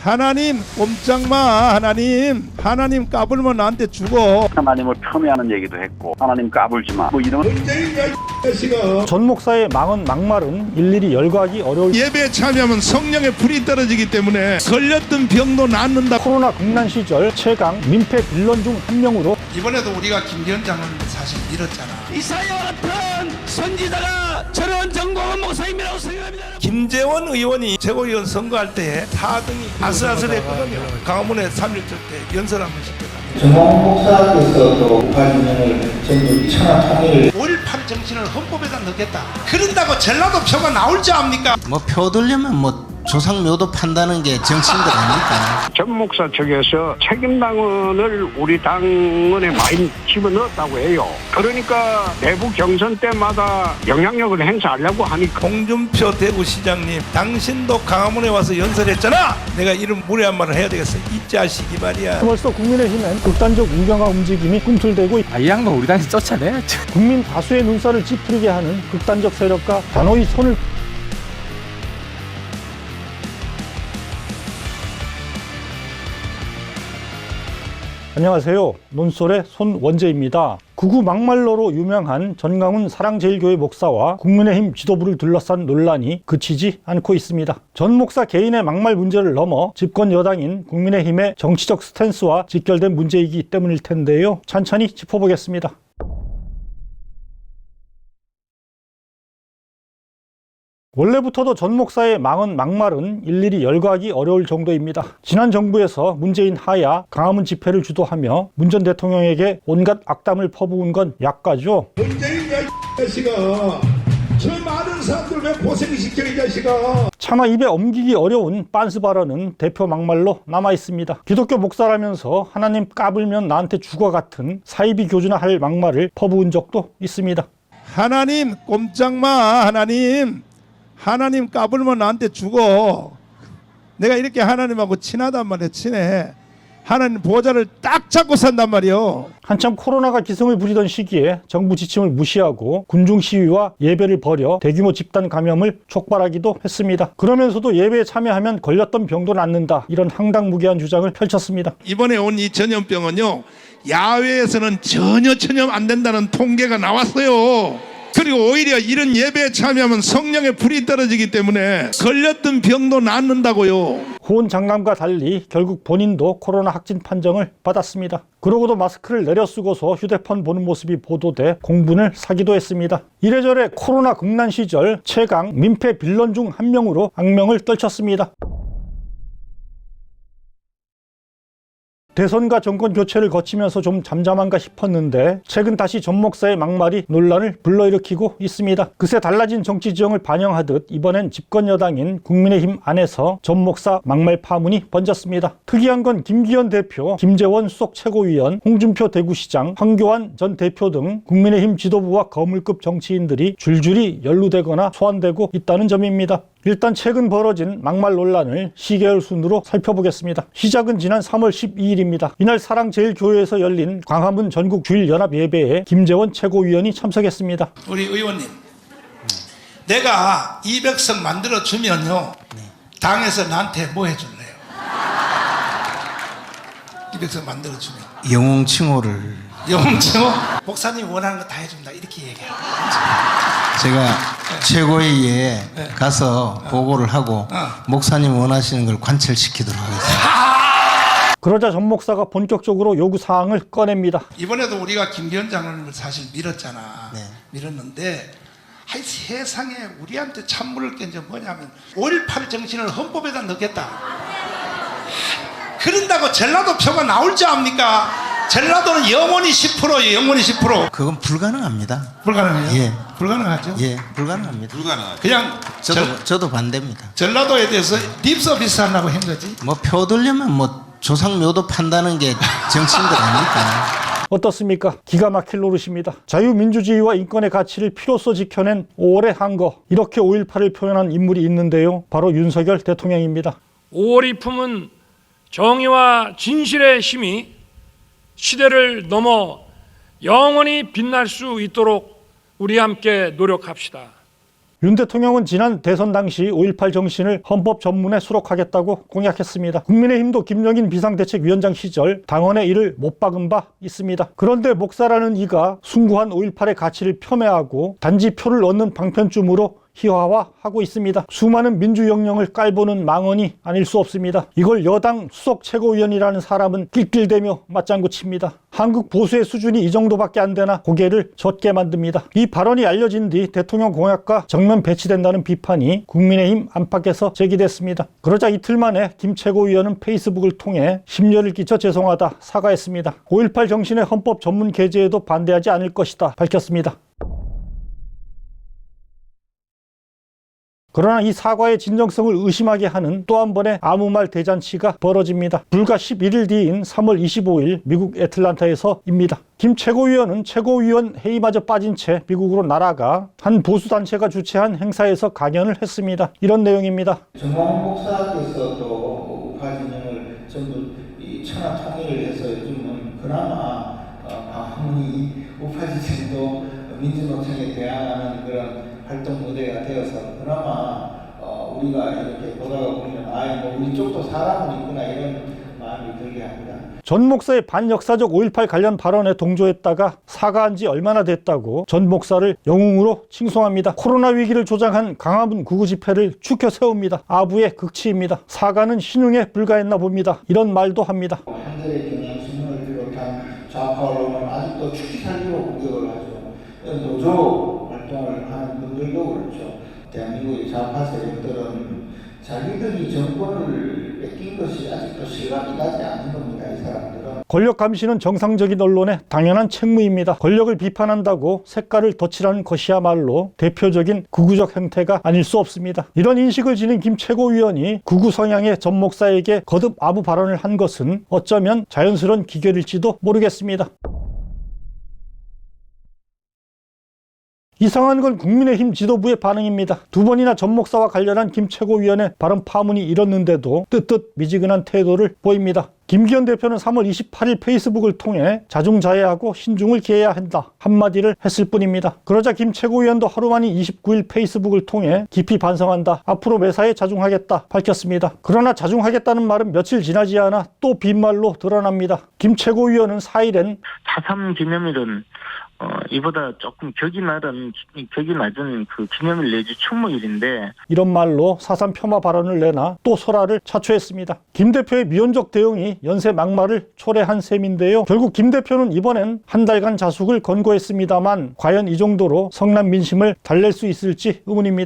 하나님 꼼짝마. 하나님 까불면 나한테 죽어. 하나님을 폄훼하는 얘기도 했고 하나님 까불지 마 뭐 이런 전 목사의 망언 막말은 일일이 열거하기 어려울 예배에 참여하면 성령의 불이 떨어지기 때문에 걸렸던 병도 낫는다. 코로나 국난 시절 최강 민폐 빌런 중 한 명으로 이번에도 우리가 김 위원장을 사실 밀었잖아. 이사야와 같은 선지자가 저런 정광훈 목사님이라고 생각합니다. 김재원 의원이 최고위원 선거할 때 4등이 아슬아슬했거든요. 강화문에 3.1절 때 연설 한번 시켰다. 정광훈 목사께서도 우파진영을 전부 천하 통일을 5.18 정신을 헌법에다 넣겠다. 그런다고 전라도 표가 나올 줄 압니까? 뭐 표들려면 뭐 조상묘도 판다는 게 정치인들 아닙니까? 전 목사 측에서 책임당원을 우리 당원에 많이 집어넣었다고 해요. 그러니까 내부 경선 때마다 영향력을 행사하려고 하니까. 홍준표 대구시장님, 당신도 강화문에 와서 연설했잖아. 내가 이런 무례한 말을 해야 되겠어. 이 자식이 말이야. 벌써 국민의힘엔 극단적 우경화 움직임이 꿈틀대고 이 양반 우리 당에서 쫓아내야죠. 국민 다수의 눈살을 찌푸리게 하는 극단적 세력과 단호히 손을 안녕하세요. 논설의 손원재입니다. 극우 막말러로 유명한 전광훈 사랑제일교회 목사와 국민의힘 지도부를 둘러싼 논란이 그치지 않고 있습니다. 전 목사 개인의 막말 문제를 넘어 집권 여당인 국민의힘의 정치적 스탠스와 직결된 문제이기 때문일 텐데요. 천천히 짚어보겠습니다. 원래부터도 전 목사의 망언 막말은 일일이 열거하기 어려울 정도입니다. 지난 정부에서 문재인 하야 강화문 집회를 주도하며 문 전 대통령에게 온갖 악담을 퍼부은 건 약가죠. 문재인이야 이 자식아. 저 많은 사람들 왜 고생시켜 이 자식아. 차마 입에 옮기기 어려운 빤스 발언은 대표 막말로 남아있습니다. 기독교 목사라면서 하나님 까불면 나한테 죽어 같은 사이비 교주나 할 막말을 퍼부은 적도 있습니다. 하나님 꼼짝마. 하나님 까불면 나한테 죽어. 내가 이렇게 하나님하고 친하단 말이야. 친해. 하나님 보좌를 딱 잡고 산단 말이요. 한참 코로나가 기승을 부리던 시기에 정부 지침을 무시하고 군중 시위와 예배를 벌여 대규모 집단 감염을 촉발하기도 했습니다. 그러면서도 예배에 참여하면 걸렸던 병도 낫는다, 이런 황당무계한 주장을 펼쳤습니다. 이번에 온 이 전염병은요, 야외에서는 전혀 전염 안 된다는 통계가 나왔어요. 그리고 오히려 이런 예배에 참여하면 성령의 불이 떨어지기 때문에 걸렸던 병도 낫는다고요. 호언 장담과 달리 결국 본인도 코로나 확진 판정을 받았습니다. 그러고도 마스크를 내려 쓰고서 휴대폰 보는 모습이 보도돼 공분을 사기도 했습니다. 이래저래 코로나 국난 시절 최강 민폐 빌런 중 한 명으로 악명을 떨쳤습니다. 대선과 정권 교체를 거치면서 좀 잠잠한가 싶었는데 최근 다시 전 목사의 막말이 논란을 불러일으키고 있습니다. 그새 달라진 정치 지형을 반영하듯 이번엔 집권 여당인 국민의힘 안에서 전 목사 막말 파문이 번졌습니다. 특이한 건 김기현 대표, 김재원 수석 최고위원, 홍준표 대구시장, 황교안 전 대표 등 국민의힘 지도부와 거물급 정치인들이 줄줄이 연루되거나 소환되고 있다는 점입니다. 일단 최근 벌어진 막말 논란을 시계열 순으로 살펴보겠습니다. 시작은 지난 3월 12일입니다. 이날 사랑제일교회에서 열린 광화문 전국 주일 연합 예배에 김재원 최고위원이 참석했습니다. 우리 의원님, 내가 200석 만들어 주면요, 당에서 나한테 뭐 해줄래요? 200석 만들어 주면 영웅 칭호를 영웅칭호? 목사님 원하는 거 다 해준다 이렇게 얘기해요. 제가 최고위에 가서 보고를 하고 목사님 원하시는 걸 관철시키도록 하겠습니다. 그러자 전 목사가 본격적으로 요구 사항을 꺼냅니다. 이번에도 우리가 김 위원장을 사실 밀었잖아. 네. 밀었는데 하이 세상에 우리한테 찬물을 깬 게 뭐냐면 5.18 정신을 헌법에다 넣겠다. 그런다고 전라도 표가 나올 줄 압니까? 전라도는 영원히 10%예요. 영원히 10%. 그건 불가능합니다. 불가능해요? 예. 불가능하죠? 예, 불가능합니다. 그냥 저도 반대입니다. 전라도에 대해서 립서비스 하려고 한 거지. 뭐 표들려면 뭐 조상묘도 판다는 게 정치인들 아닙니까? 어떻습니까? 기가 막힐 노릇입니다. 자유민주주의와 인권의 가치를 피로써 지켜낸 5월의 한거, 이렇게 5.18을 표현한 인물이 있는데요. 바로 윤석열 대통령입니다. 5월이 품은 정의와 진실의 힘이 시대를 넘어 영원히 빛날 수 있도록 우리 함께 노력합시다. 윤 대통령은 지난 대선 당시 5.18 정신을 헌법 전문에 수록하겠다고 공약했습니다. 국민의힘도 김영인 비상대책위원장 시절 당원의 이를 못 박은 바 있습니다. 그런데 목사라는 이가 숭고한 5.18의 가치를 폄훼하고 단지 표를 얻는 방편쯤으로 희화화하고 있습니다. 수많은 민주영령을 깔보는 망언이 아닐 수 없습니다. 이걸 여당 수석 최고위원이라는 사람은 낄낄대며 맞장구 칩니다. 한국 보수의 수준이 이 정도밖에 안 되나 고개를 젓게 만듭니다. 이 발언이 알려진 뒤 대통령 공약과 정면 배치된다는 비판이 국민의힘 안팎에서 제기됐습니다. 그러자 이틀 만에 김 최고위원은 페이스북을 통해 심려를 끼쳐 죄송하다 사과했습니다. 5.18 정신의 헌법 전문 게재에도 반대하지 않을 것이다 밝혔습니다. 그러나 이 사과의 진정성을 의심하게 하는 또 한 번의 아무 말 대잔치가 벌어집니다. 불과 11일 뒤인 3월 25일 미국 애틀란타에서입니다. 김 최고위원은 최고위원 회의마저 빠진 채 미국으로 날아가 한 보수단체가 주최한 행사에서 강연을 했습니다. 이런 내용입니다. 정광훈 목사께서도 우파 진영을 전부 이 천하 통일을 해서 요즘은 그나마 방문이 우파 진영도 민주노총에 대항하는 그런 활동 무대가 되어서 그나마 우리가 이렇게 보다가 보면 우리 쪽도 사람은 있구나 이런 마음이 들게 합니다. 전 목사의 반역사적 5.18 관련 발언에 동조했다가 사과한 지 얼마나 됐다고 전 목사를 영웅으로 칭송합니다. 코로나 위기를 조장한 강화문 구구 집회를 추켜 세웁니다. 아부의 극치입니다. 사과는 신용에 불과했나 봅니다. 이런 말도 합니다. 한겨레 경향신문을 비롯한 좌파 언론은 아직도 축기 살기로 공격을 하죠. 노조 활동을 하는 분들도 그렇죠. 대한민국의 좌파 세력들은 자기들이 정권을 뺏긴 것이 아직도 실감이 나지 않는 겁니다. 이 사람들은. 권력 감시는 정상적인 언론의 당연한 책무입니다. 권력을 비판한다고 색깔을 덧칠하는 것이야말로 대표적인 극우적 행태가 아닐 수 없습니다. 이런 인식을 지닌 김 최고위원이 극우 성향의 전 목사에게 거듭 아부 발언을 한 것은 어쩌면 자연스러운 기결일지도 모르겠습니다. 이상한 건 국민의힘 지도부의 반응입니다. 두 번이나 전 목사와 관련한 김 최고위원의 발언 파문이 일었는데도 뜨뜻 미지근한 태도를 보입니다. 김기현 대표는 3월 28일 페이스북을 통해 자중자애하고 신중을 기해야 한다 한마디를 했을 뿐입니다. 그러자 김 최고위원도 하루 만인 29일 페이스북을 통해 깊이 반성한다. 앞으로 매사에 자중하겠다 밝혔습니다. 그러나 자중하겠다는 말은 며칠 지나지 않아 또 빈말로 드러납니다. 김 최고위원은 4일엔 4.3 기념일은 이보다 조금 격이 낮은 그 기념일 내지 추모일인데 이런 말로 4.3 폄하 발언을 내나 또 설화를 자초했습니다. 김 대표의 미온적 대응이 연쇄 막말을 초래한 셈인데요. 결국 김 대표는 이번엔 한 달간 자숙을 권고했습니다만 과연 이 정도로 성남 민심을 달랠 수 있을지 의문입니다.